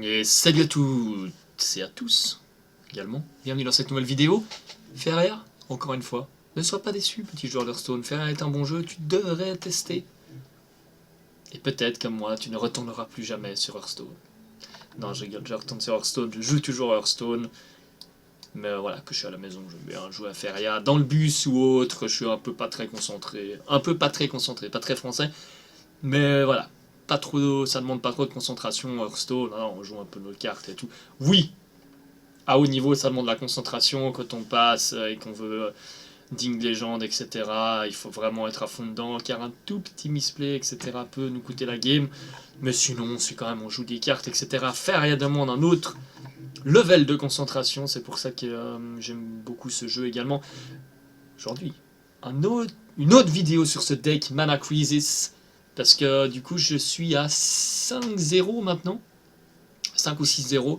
Et salut à toutes et à tous également. Bienvenue dans cette nouvelle vidéo. Feria, encore une fois. Ne sois pas déçu, petit joueur d'Hearthstone. Feria est un bon jeu, tu devrais tester. Et peut-être, comme moi, tu ne retourneras plus jamais sur Hearthstone. Non, je rigole, je retourne sur Hearthstone, je joue toujours à Hearthstone. Mais voilà, que je suis à la maison, je vais bien jouer à Feria. Dans le bus ou autre, je suis un peu pas très concentré. Pas très français. Mais voilà, pas trop, ça demande pas trop de concentration. Hearthstone, non, on joue un peu nos cartes et tout. Oui, à haut niveau, ça demande de la concentration quand on passe et qu'on veut Ding Legend, etc. Il faut vraiment être à fond dedans, car un tout petit misplay, etc. peut nous coûter la game. Mais sinon, c'est quand même, on joue des cartes, etc. Faire, il y a demande un autre level de concentration. C'est pour ça que j'aime beaucoup ce jeu également. Aujourd'hui, une autre vidéo sur ce deck Mana Crisis. Parce que du coup, je suis à 5-0 maintenant. 5 ou 6-0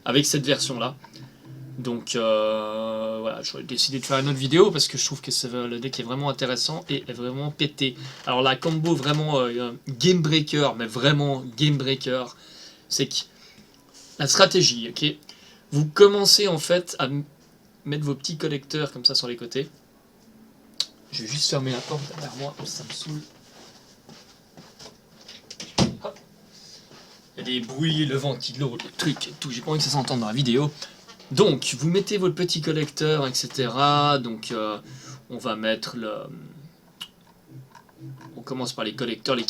avec cette version-là. Donc voilà, j'ai décidé de faire une autre vidéo parce que je trouve que le deck est vraiment intéressant et est vraiment pété. Alors la combo vraiment game breaker, mais vraiment game breaker, c'est que la stratégie, ok, vous commencez en fait à mettre vos petits collecteurs comme ça sur les côtés. Je vais juste fermer la porte derrière moi, ça me saoule. Hop. Il y a des bruits, le ventilo, le truc et tout, j'ai pas envie que ça s'entende dans la vidéo. Donc, vous mettez votre petit collecteur, etc. Donc, on va mettre le... On commence par les collecteurs, les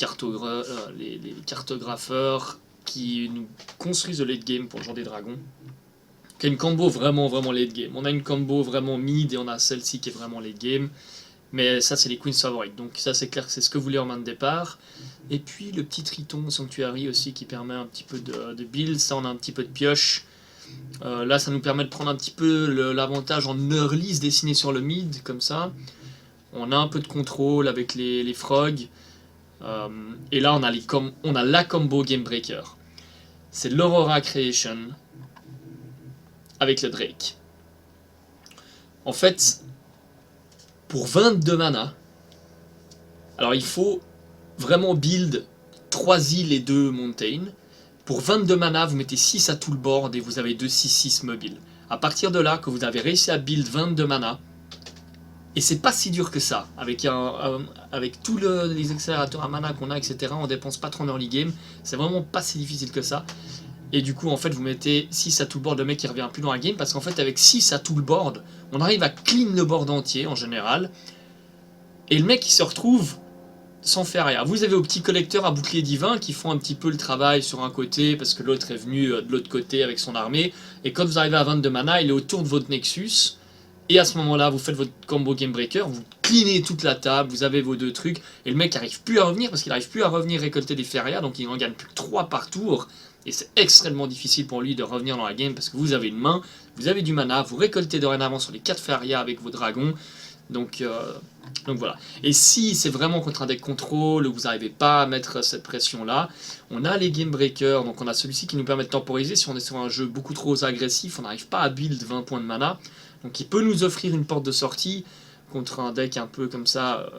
cartographeurs qui nous construisent le late game pour le genre des dragons. Qui a une combo vraiment late game. On a une combo vraiment mid et on a celle-ci qui est vraiment late game. Mais ça, c'est les queens favorites. Donc ça, c'est clair que c'est ce que vous voulez en main de départ. Et puis le petit Triton Sanctuary aussi qui permet un petit peu de build. Ça, on a un petit peu de pioche. Là, ça nous permet de prendre un petit peu l'avantage en early, se dessiner sur le mid, comme ça. On a un peu de contrôle avec les frogs. Et là, on a la combo Game Breaker. C'est l'Aurora Creation avec le Drake. En fait, pour 22 mana, alors il faut vraiment build 3 îles et 2 mountains. Pour 22 mana, vous mettez 6 à tout le board et vous avez 2 6-6 mobiles. À partir de là, que vous avez réussi à build 22 mana, et c'est pas si dur que ça, avec tous les accélérateurs à mana qu'on a, etc., on dépense pas trop en early game, c'est vraiment pas si difficile que ça. Et du coup, en fait, vous mettez 6 à tout le board, le mec qui revient plus dans la game, parce qu'en fait, avec 6 à tout le board, on arrive à clean le board entier, en général, et le mec, il se retrouve sans faire rien. Vous avez vos petits collecteurs à bouclier divin qui font un petit peu le travail sur un côté, parce que l'autre est venu de l'autre côté avec son armée, et quand vous arrivez à 22 mana, il est autour de votre Nexus, et à ce moment-là, vous faites votre combo Game Breaker, vous cleanez toute la table, vous avez vos 2 trucs, et le mec n'arrive plus à revenir, parce qu'il n'arrive plus à revenir récolter des Feria, donc il en gagne plus que 3 par tour, et c'est extrêmement difficile pour lui de revenir dans la game, parce que vous avez une main, vous avez du mana, vous récoltez dorénavant sur les 4 Feria avec vos dragons, donc voilà. Et si c'est vraiment contre un deck contrôle, où vous n'arrivez pas à mettre cette pression-là, on a les Game Breakers, donc on a celui-ci qui nous permet de temporiser, si on est sur un jeu beaucoup trop agressif, on n'arrive pas à build 20 points de mana, donc il peut nous offrir une porte de sortie contre un deck un peu comme ça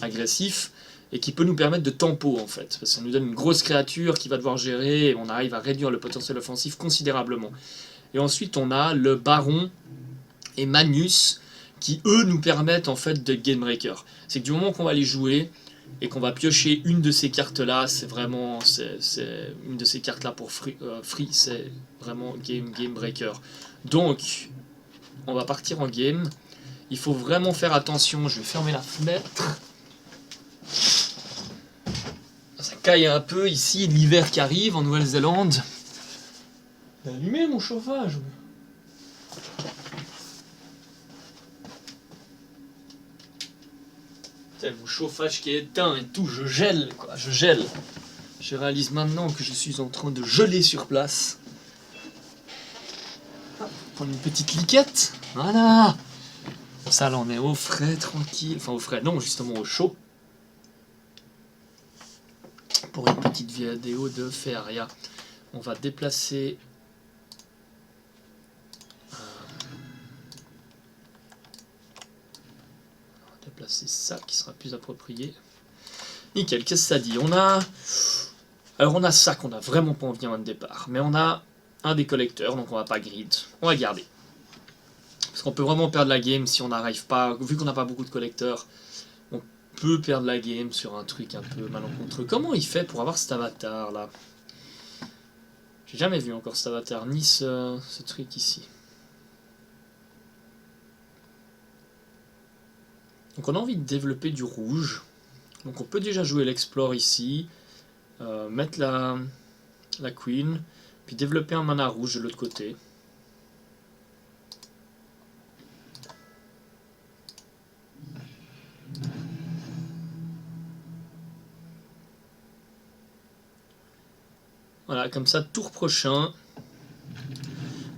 agressif et qui peut nous permettre de tempo en fait, parce que ça nous donne une grosse créature qui va devoir gérer et on arrive à réduire le potentiel offensif considérablement. Et ensuite on a le Baron et Magnus qui eux nous permettent en fait de Game Breaker. C'est que du moment qu'on va les jouer et qu'on va piocher une de ces cartes là, c'est vraiment une de ces cartes là pour free, c'est vraiment Game Breaker. Donc on va partir en game. Il faut vraiment faire attention. Je vais fermer la fenêtre. Ça caille un peu ici, l'hiver qui arrive en Nouvelle-Zélande. Allumez mon chauffage. C'est mon chauffage qui est éteint et tout. Je gèle, quoi. Je gèle. Je réalise maintenant que je suis en train de geler sur place. Prendre une petite liquette. Voilà. Ça, là, on est au frais, tranquille. Enfin, au frais, non, justement au chaud. Pour une petite vidéo de Feria. On va déplacer... ça qui sera plus approprié. Nickel, qu'est-ce que ça dit? On a Alors on a ça qu'on a vraiment pas envie en départ, mais on a un des collecteurs, donc on va pas grid, on va garder. Parce qu'on peut vraiment perdre la game si on n'arrive pas, vu qu'on n'a pas beaucoup de collecteurs, on peut perdre la game sur un truc un peu malencontreux. Comment il fait pour avoir cet avatar là? J'ai jamais vu encore cet avatar, ni ce truc ici. Donc on a envie de développer du rouge. Donc on peut déjà jouer l'explore ici, mettre la queen, puis développer un mana rouge de l'autre côté. Voilà, comme ça, tour prochain,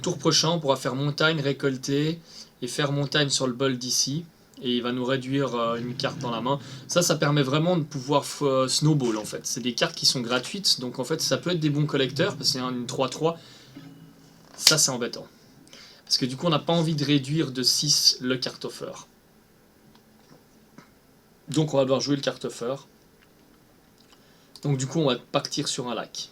on pourra faire montagne, récolter, et faire montagne sur le bol d'ici. Et il va nous réduire une carte dans la main. Ça permet vraiment de pouvoir snowball en fait. C'est des cartes qui sont gratuites, donc en fait ça peut être des bons collecteurs, parce que c'est une 3-3. Ça c'est embêtant. Parce que du coup on n'a pas envie de réduire de 6 le cartoffer. Donc on va devoir jouer le cartoffer. Donc du coup on va partir sur un lac.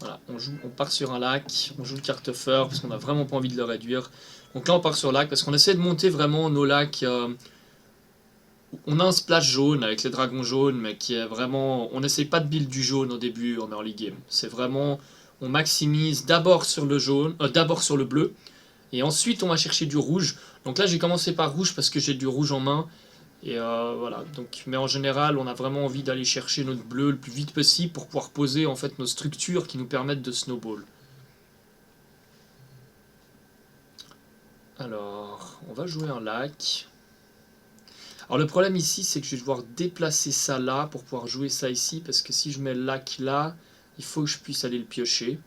Voilà, on part sur un lac, on joue le cartoffer parce qu'on n'a vraiment pas envie de le réduire. Donc là on part sur le lac parce qu'on essaie de monter vraiment nos lacs. On a un splash jaune avec les dragons jaunes, mais qui est vraiment... On n'essaie pas de build du jaune au début en early game. C'est vraiment... On maximise d'abord sur le jaune, d'abord sur le bleu, et ensuite on va chercher du rouge. Donc là j'ai commencé par rouge parce que j'ai du rouge en main. Et voilà, donc, mais en général, on a vraiment envie d'aller chercher notre bleu le plus vite possible pour pouvoir poser en fait nos structures qui nous permettent de snowball. Alors, on va jouer un lac. Alors le problème ici, c'est que je vais devoir déplacer ça là pour pouvoir jouer ça ici, parce que si je mets le lac là, il faut que je puisse aller le piocher.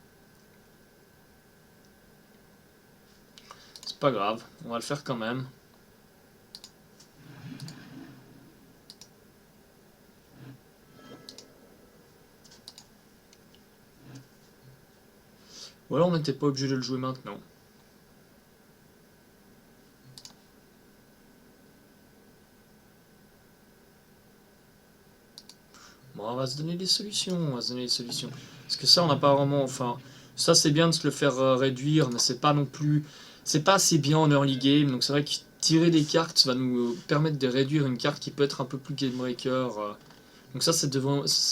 C'est pas grave, on va le faire quand même. Ou alors on n'était pas obligé de le jouer maintenant. Bon, on va se donner des solutions, Parce que ça, on n'a pas vraiment... Enfin, ça c'est bien de se le faire réduire, mais c'est pas non plus... C'est pas assez bien en early game, donc c'est vrai que tirer des cartes va nous permettre de réduire une carte qui peut être un peu plus game breaker. Donc ça, c'est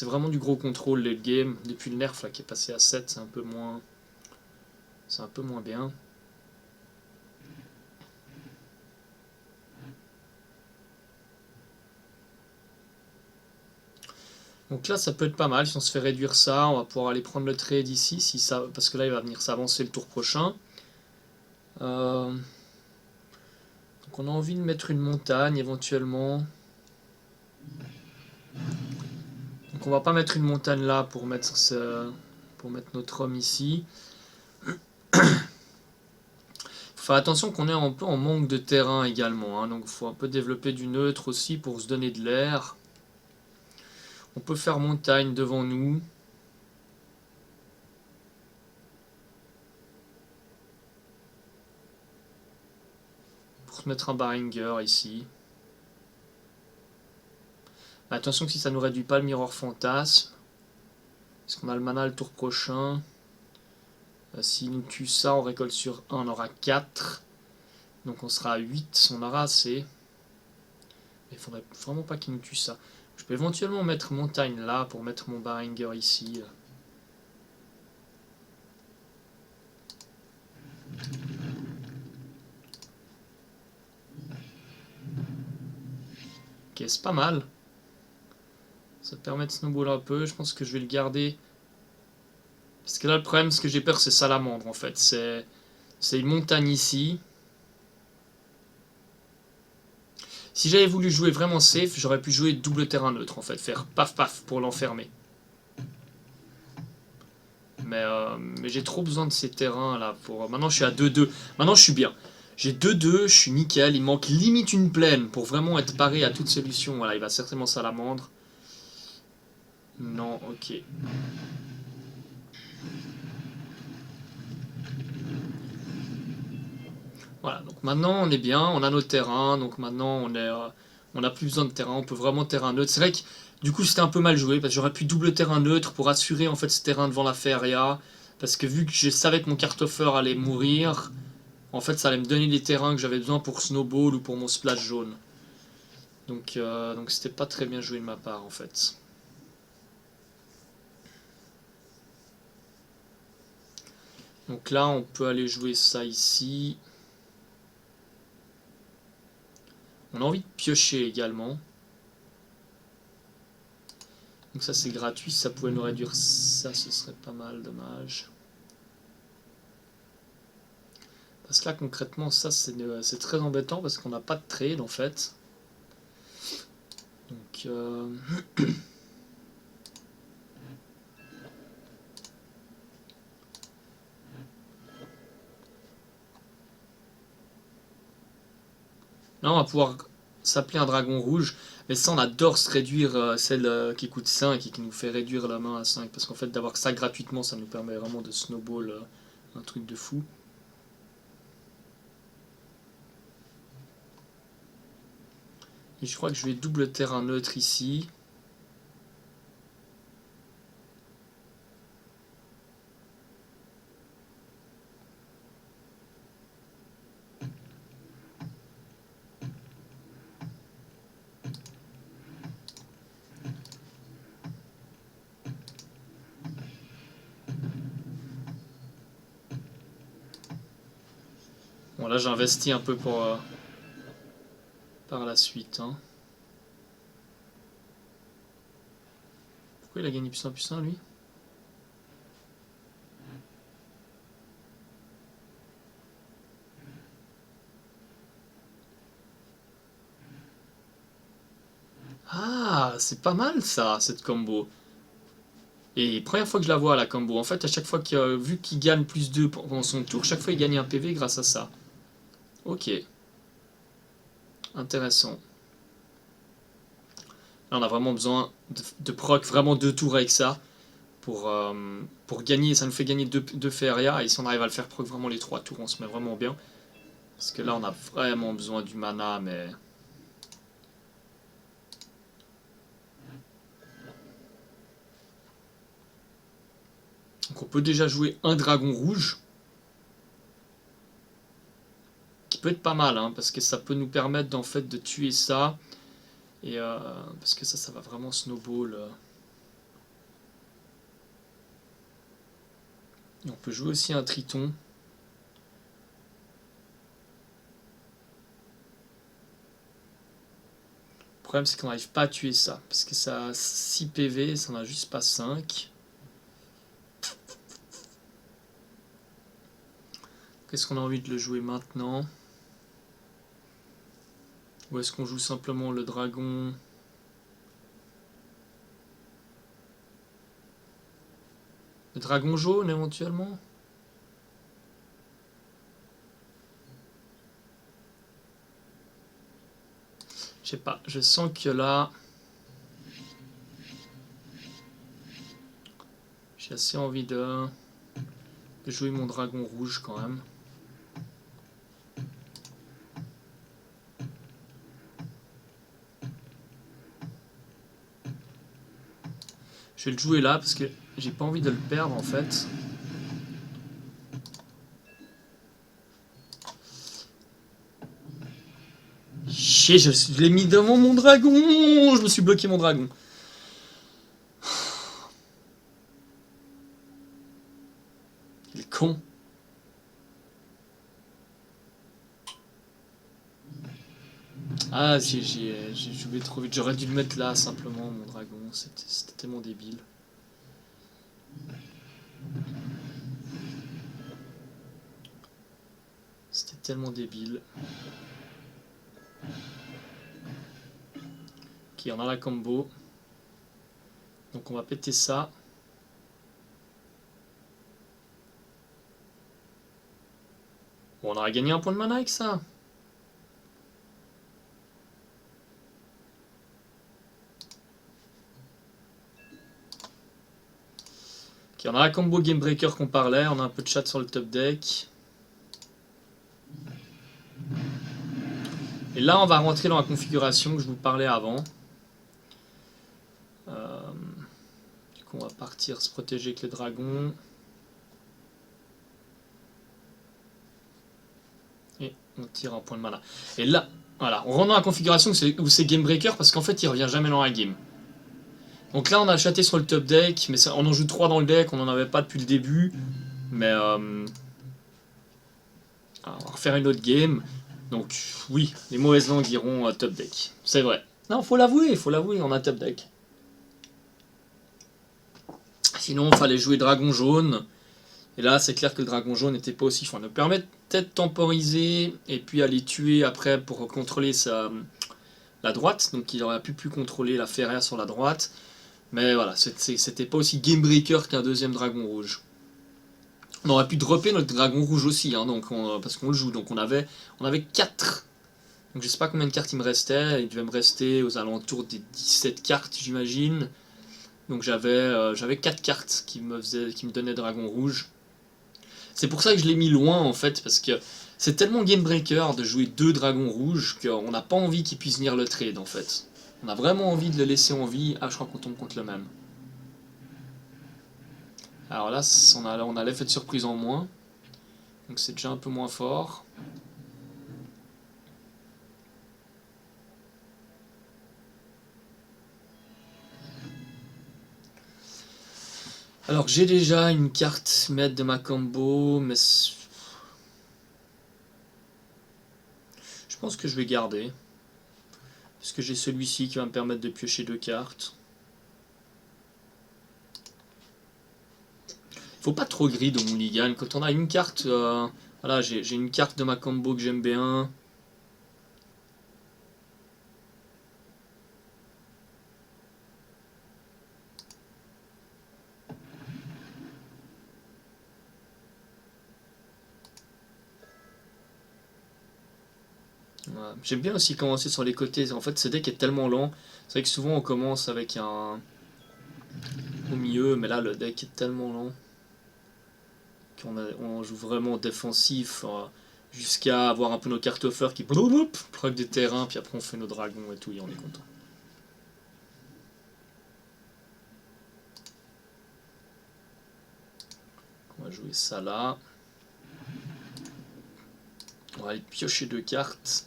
vraiment du gros contrôle late game. Depuis le nerf là, qui est passé à 7, c'est un peu moins... C'est un peu moins bien. Donc là, ça peut être pas mal. Si on se fait réduire ça, on va pouvoir aller prendre le trade ici, si ça, parce que là, il va venir s'avancer le tour prochain. Donc on a envie de mettre une montagne éventuellement. Donc on va pas mettre une montagne là pour mettre notre homme ici. Faut faire attention qu'on est un peu en manque de terrain également, hein. Donc il faut un peu développer du neutre aussi pour se donner de l'air. On peut faire montagne devant nous. Pour se mettre un Baringer ici. Attention que si ça nous réduit pas le Mirror Fantasme. Parce qu'on a le mana le tour prochain. S'il nous tue ça, on récolte sur 1, on aura 4. Donc on sera à 8, on aura assez. Mais il faudrait vraiment pas qu'il nous tue ça. Je peux éventuellement mettre montagne là pour mettre mon Baringer ici. Ok, c'est pas mal. Ça permet de snowball un peu. Je pense que je vais le garder. Parce que là, le problème, ce que j'ai peur, c'est salamandre en fait. C'est une montagne ici. Si j'avais voulu jouer vraiment safe, j'aurais pu jouer double terrain neutre en fait. Faire paf paf pour l'enfermer. Mais j'ai trop besoin de ces terrains là. Maintenant, je suis à 2-2. Maintenant, je suis bien. J'ai 2-2, je suis nickel. Il manque limite une plaine pour vraiment être paré à toute solution. Voilà, il va certainement salamandre. Non, ok. Voilà, donc maintenant on est bien, on a nos terrains, donc maintenant On n'a plus besoin de terrain, on peut vraiment terrain neutre. C'est vrai que du coup c'était un peu mal joué, parce que j'aurais pu double terrain neutre pour assurer en fait ce terrain devant la feria. Parce que vu que je savais que mon Kartoffer allait mourir, en fait ça allait me donner les terrains que j'avais besoin pour Snowball ou pour mon splash jaune. Donc c'était pas très bien joué de ma part en fait. Donc là on peut aller jouer ça ici. On a envie de piocher également. Donc ça c'est gratuit, si ça pouvait nous réduire ça, ce serait pas mal, dommage. Parce que là concrètement ça c'est très embêtant parce qu'on n'a pas de trade en fait. Donc là on va pouvoir s'appeler un dragon rouge. Mais ça on adore se réduire celle qui coûte 5 et qui nous fait réduire la main à 5. Parce qu'en fait d'avoir ça gratuitement ça nous permet vraiment de snowball un truc de fou. Et je crois que je vais double terrain neutre ici. Bon là j'ai investi un peu pour par la suite. Hein. Pourquoi il a gagné +1/+1 lui? Ah, c'est pas mal ça, cette combo. Et première fois que je la vois la combo, en fait à chaque fois vu qu'il gagne +2 pendant son tour, chaque fois il gagne un PV grâce à ça. Ok. Intéressant. Là on a vraiment besoin de proc vraiment 2 tours avec ça pour gagner, ça nous fait gagner 2 feria et si on arrive à le faire proc vraiment les 3 tours on se met vraiment bien. Parce que là on a vraiment besoin du mana mais... Donc on peut déjà jouer un dragon rouge. Qui peut être pas mal, hein, parce que ça peut nous permettre en fait de tuer ça. Et parce que ça va vraiment snowball. Et on peut jouer aussi un triton. Le problème c'est qu'on n'arrive pas à tuer ça. Parce que ça a 6 PV, ça n'en a juste pas 5. Qu'est-ce qu'on a envie de le jouer maintenant? Ou est-ce qu'on joue simplement le dragon? Le dragon jaune éventuellement? Je sais pas, je sens que là... J'ai assez envie de jouer mon dragon rouge quand même. Je vais le jouer là parce que j'ai pas envie de le perdre en fait. Chier, je l'ai mis devant mon dragon. Je me suis bloqué mon dragon. Il est con. Ah, j'ai joué trop vite. J'aurais dû le mettre là simplement, mon dragon. C'était tellement débile. C'était tellement débile. Ok, on a la combo. Donc on va péter ça. Bon, on aurait gagné un point de mana avec ça. Ok, on a la combo Game Breaker qu'on parlait. On a un peu de chat sur le top deck. Et là, on va rentrer dans la configuration que je vous parlais avant. Du coup, on va partir se protéger avec les dragons. Et on tire un point de mana. Et là, voilà, on rentre dans la configuration où c'est Game Breaker parce qu'en fait, il revient jamais dans la game. Donc là, on a chaté sur le top deck, mais ça, on en joue 3 dans le deck, on n'en avait pas depuis le début. Mais on va refaire une autre game. Donc oui, les mauvaises langues iront top deck. C'est vrai. Non, faut l'avouer, on a top deck. Sinon, il fallait jouer dragon jaune. Et là, c'est clair que le dragon jaune n'était pas aussi fort. Il nous permet peut-être de temporiser et puis aller tuer après pour contrôler la droite. Donc il aurait pu contrôler la ferrière sur la droite. Mais voilà, c'était pas aussi game breaker qu'un deuxième dragon rouge. On aurait pu dropper notre dragon rouge aussi, hein, parce qu'on le joue. Donc on avait 4. Donc je sais pas combien de cartes il me restait. Il devait me rester aux alentours des 17 cartes, j'imagine. Donc j'avais 4 cartes qui me donnaient dragon rouge. C'est pour ça que je l'ai mis loin en fait, parce que c'est tellement game breaker de jouer 2 dragons rouges qu'on n'a pas envie qu'ils puissent venir le trade en fait. On a vraiment envie de le laisser en vie. Ah, je crois qu'on tombe contre le même. Alors là, on a l'effet de surprise en moins. Donc c'est déjà un peu moins fort. Alors j'ai déjà une carte maître de ma combo, mais je pense que je vais garder. Parce que j'ai celui-ci qui va me permettre de piocher 2 cartes. Faut pas trop grid au mulligan. Quand on a une carte, voilà, j'ai une carte de ma combo que j'aime bien. Voilà. J'aime bien aussi commencer sur les côtés. En fait, ce deck est tellement lent. C'est vrai que souvent on commence avec un au milieu, mais là le deck est tellement lent on joue vraiment défensif jusqu'à avoir un peu nos cartes offer qui plug des terrains, puis après on fait nos dragons et tout, et on est content. On va jouer ça là. On va aller piocher 2 cartes.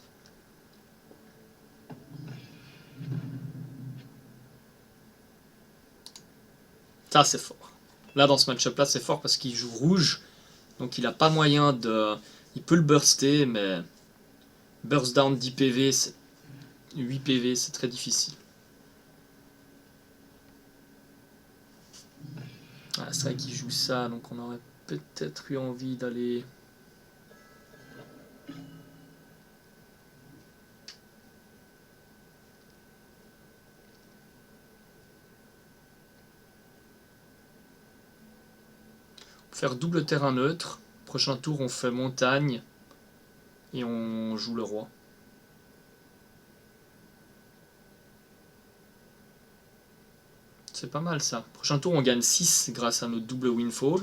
Ça c'est fort. Là dans ce match-up là c'est fort parce qu'il joue rouge. Donc il a pas moyen de... Il peut le burster, mais... Burst down 10 PV, 8 PV, c'est très difficile. Ah, c'est vrai qu'il joue ça, donc on aurait peut-être eu envie d'aller... Faire double terrain neutre. Prochain tour, on fait montagne. Et on joue le roi. C'est pas mal ça. Prochain tour, on gagne 6 grâce à notre double windfall.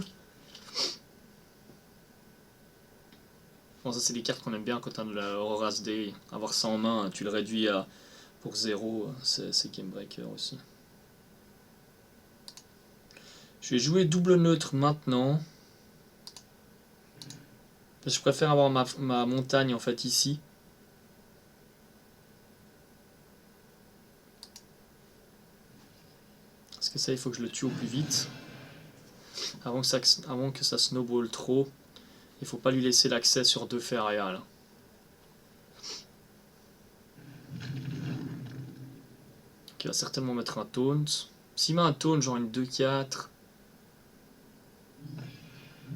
Bon, ça, c'est des cartes qu'on aime bien quand on a le Aura's Day. Avoir ça en main, tu le réduis pour 0. C'est game breaker aussi. Je vais jouer double neutre maintenant. Je préfère avoir ma montagne en fait ici. Parce que ça, il faut que je le tue au plus vite. Avant que ça snowball trop. Il faut pas lui laisser l'accès sur 2 ferrières là. Il va certainement mettre un taunt. S'il met un taunt, genre une 2-4.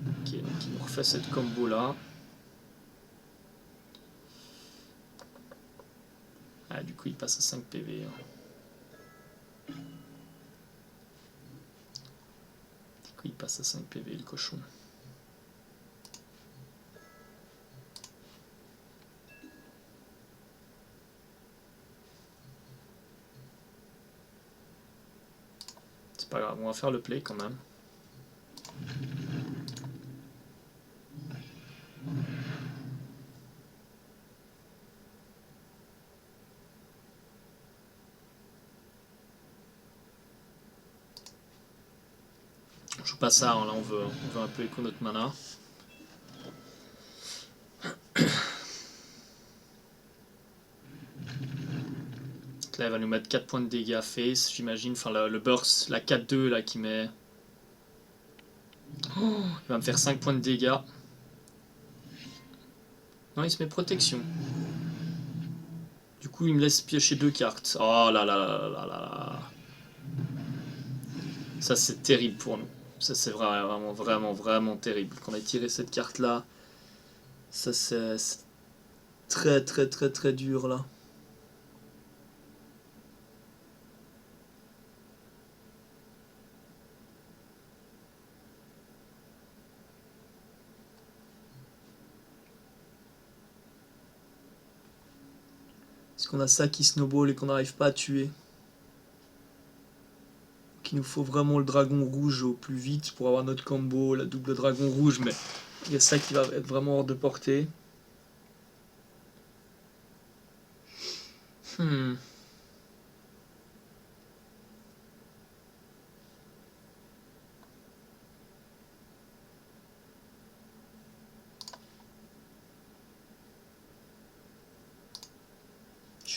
Ok, donc il nous refait cette combo là. Ah, du coup il passe à 5 PV. Du coup il passe à 5 PV le cochon. C'est pas grave, on va faire le play quand même. On joue pas ça, hein, là on veut un peu écho notre mana. Là, il va nous mettre 4 points de dégâts face, j'imagine. Enfin, le burst, la 4-2 là qui met. Oh, il va me faire 5 points de dégâts. Non, il se met protection. Du coup, il me laisse piocher 2 cartes. Oh là là là là là là. Ça, c'est terrible pour nous. Ça, c'est vraiment, vraiment, vraiment terrible. Qu'on ait tiré cette carte là. Ça, c'est très, très, très, très dur là. Parce qu'on a ça qui snowball et qu'on n'arrive pas à tuer. Il nous faut vraiment le dragon rouge au plus vite pour avoir notre combo, la double dragon rouge, mais il y a ça qui va être vraiment hors de portée. Je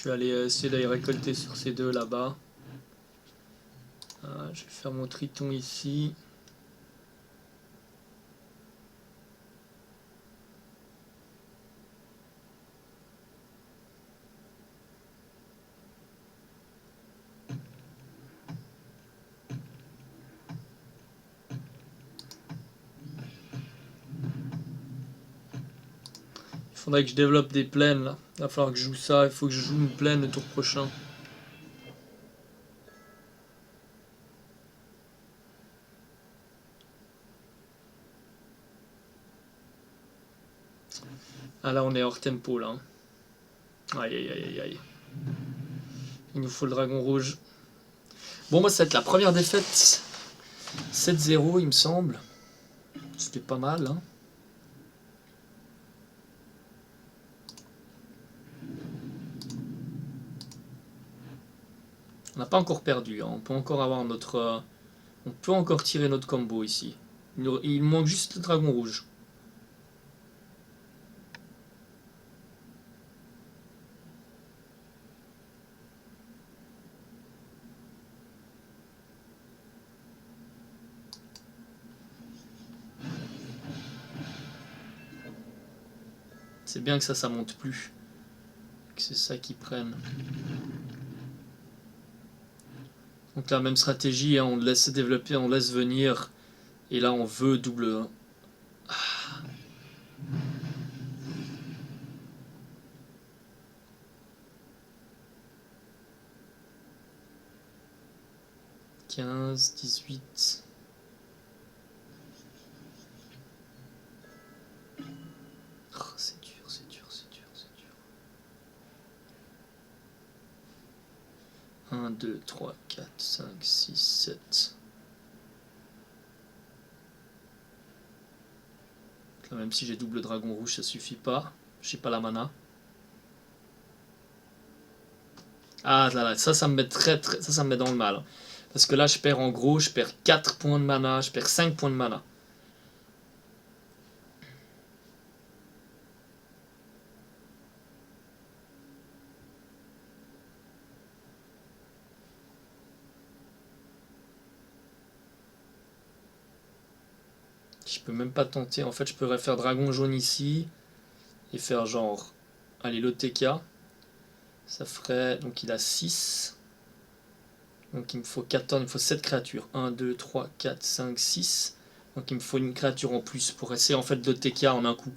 vais aller essayer d'aller récolter sur ces deux là-bas. Je vais faire mon triton ici. Il faudrait que je développe des plaines là. Il va falloir que je joue ça. Il faut que je joue une plaine le tour prochain. Ah là on est hors tempo là. Aïe aïe aïe aïe aïe. Il nous faut le dragon rouge. Bon moi ça va être la première défaite. 7-0 il me semble. C'était pas mal hein. On n'a pas encore perdu, hein. On peut encore avoir notre... on peut encore tirer notre combo ici. Il manque juste le dragon rouge. C'est bien que ça monte plus. Que c'est ça qu'ils prennent. Donc la même stratégie, hein, on laisse développer, on laisse venir. Et là on veut double... Ah. 15, 18... Oh, c'est dur, c'est dur, c'est dur, c'est dur. 1, 2, 3, 4, 5, 6, 7. Là, même si j'ai double dragon rouge, ça suffit pas. J'ai pas la mana. Ah là là, ça me met ça me met dans le mal. Parce que là, je perds en gros, je perds 4 points de mana, je perds 5 points de mana. Je peux même pas tenter. En fait, je pourrais faire dragon jaune ici. Et faire genre... Allez, l'OTK. Ça ferait... Donc il a 6. Donc il me faut 14, il me faut 7 créatures. 1, 2, 3, 4, 5, 6. Donc il me faut une créature en plus pour essayer en fait de l'OTK en un coup.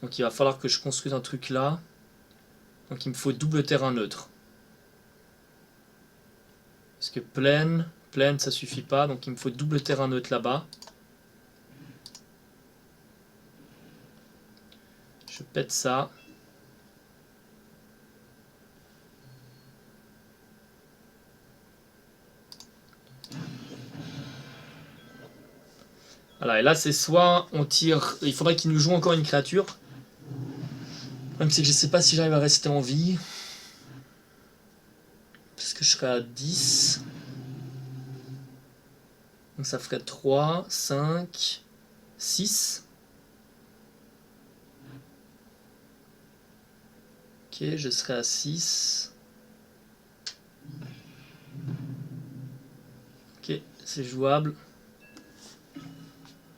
Donc il va falloir que je construise un truc là. Donc il me faut double terrain neutre. Parce que plaine ça suffit pas. Donc il me faut double terrain neutre là-bas. Je pète ça. Voilà, et là c'est soit on tire... Il faudrait qu'il nous joue encore une créature. Même c'est que je sais pas si j'arrive à rester en vie. Parce que je serai à 10. Donc ça ferait 3, 5, 6. Ok, je serai à 6. Ok, c'est jouable.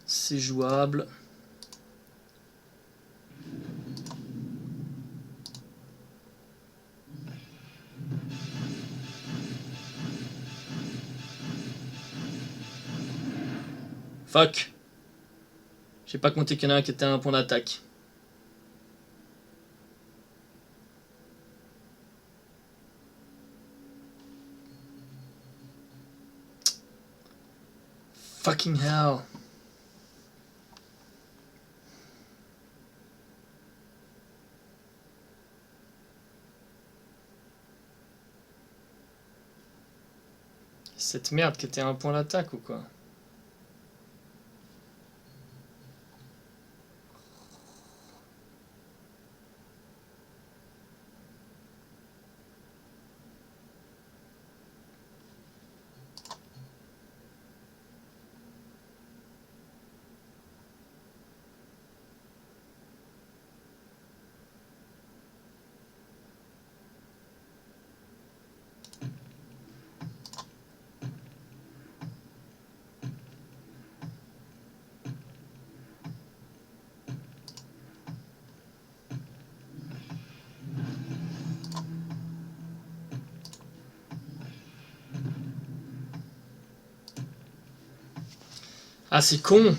C'est jouable. Fuck. J'ai pas compté qu'il y en a un qui était à un point d'attaque. Fucking hell. Cette merde qui était à un point d'attaque ou quoi? Ah, c'est con.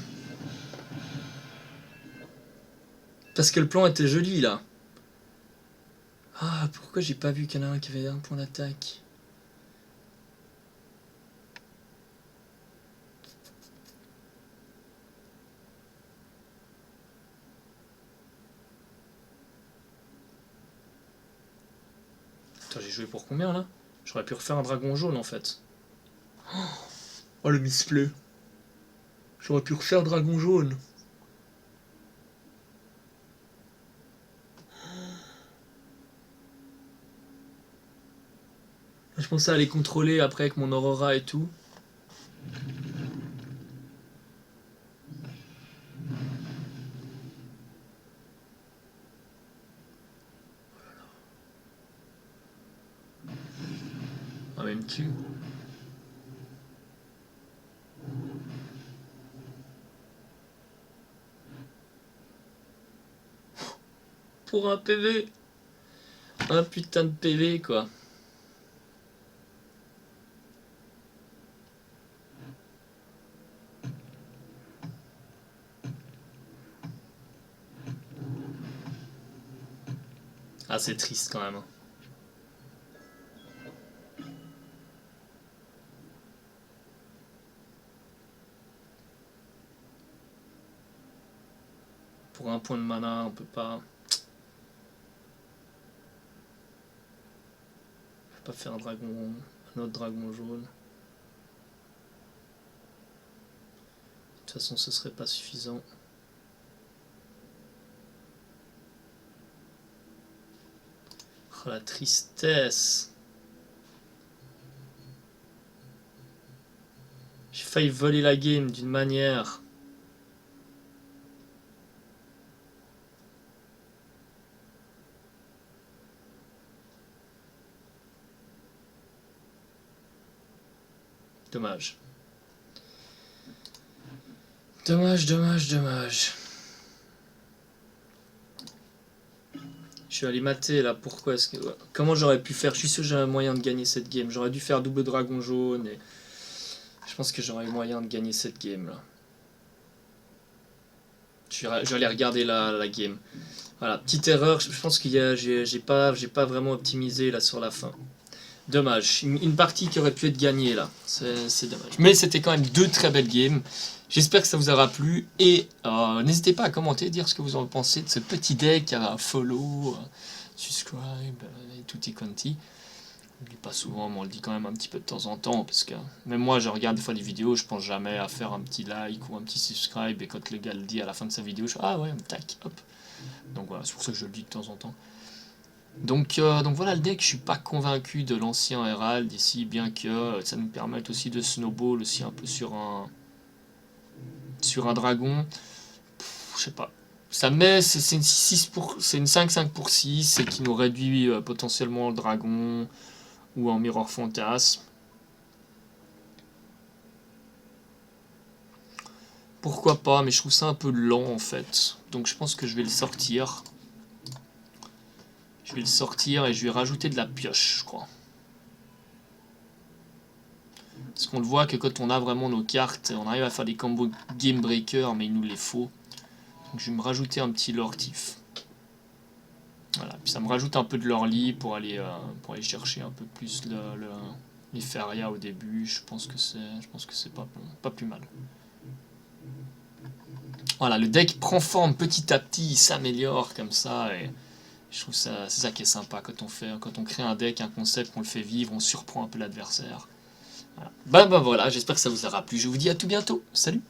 Parce que le plan était joli là. Ah, pourquoi j'ai pas vu qu'il y en a un qui avait un point d'attaque? Attends, j'ai joué pour combien là? J'aurais pu refaire un dragon jaune en fait. Oh le misplay. J'aurais pu refaire dragon jaune. Je pensais à les contrôler après avec mon aurora et tout. Ah même cul. Pour un PV. Un putain de PV quoi. Ah c'est triste quand même. Pour un point de mana, on peut pas. Pas faire un autre dragon jaune. De toute façon, ce serait pas suffisant. Oh la tristesse. J'ai failli voler la game d'une manière. Dommage. Dommage, dommage, dommage. Je suis allé mater là, pourquoi est-ce que. Comment j'aurais pu faire? Je suis sûr que j'avais moyen de gagner cette game. J'aurais dû faire double dragon jaune et. Je pense que j'aurais eu moyen de gagner cette game là. Je vais aller regarder la game. Voilà, petite erreur, je pense qu'il y a. J'ai pas vraiment optimisé là sur la fin. Dommage, une partie qui aurait pu être gagnée là, c'est dommage. Mais c'était quand même deux très belles games. J'espère que ça vous aura plu et n'hésitez pas à commenter, dire ce que vous en pensez de ce petit deck, à follow, subscribe et tutti quanti. Je le dis pas souvent, mais on le dit quand même un petit peu de temps en temps parce que même moi je regarde des fois des vidéos, je pense jamais à faire un petit like ou un petit subscribe et quand le gars le dit à la fin de sa vidéo, je fais ah ouais, tac, hop. Donc voilà, c'est pour ça que je le dis de temps en temps. Donc voilà le deck, je suis pas convaincu de l'ancien Herald ici, bien que ça nous permette aussi de snowball aussi un peu sur un dragon. Je sais pas. Ça met, c'est une 6 c'est une 5-5 pour 6 et qui nous réduit potentiellement le dragon ou en Mirror Fantasme. Pourquoi pas, mais je trouve ça un peu lent en fait. Donc je pense que je vais le sortir. Je vais le sortir et je vais rajouter de la pioche, je crois. Parce qu'on le voit que quand on a vraiment nos cartes, on arrive à faire des combos Game Breaker, mais il nous les faut. Donc je vais me rajouter un petit Lortif. Voilà, puis ça me rajoute un peu de l'orly pour aller chercher un peu plus les Feria au début. Je pense que c'est pas plus mal. Voilà, le deck prend forme petit à petit, il s'améliore comme ça et je trouve ça c'est ça qui est sympa quand on crée un deck, un concept, qu'on le fait vivre, on surprend un peu l'adversaire. Voilà. Ben voilà, j'espère que ça vous aura plu. Je vous dis à tout bientôt. Salut.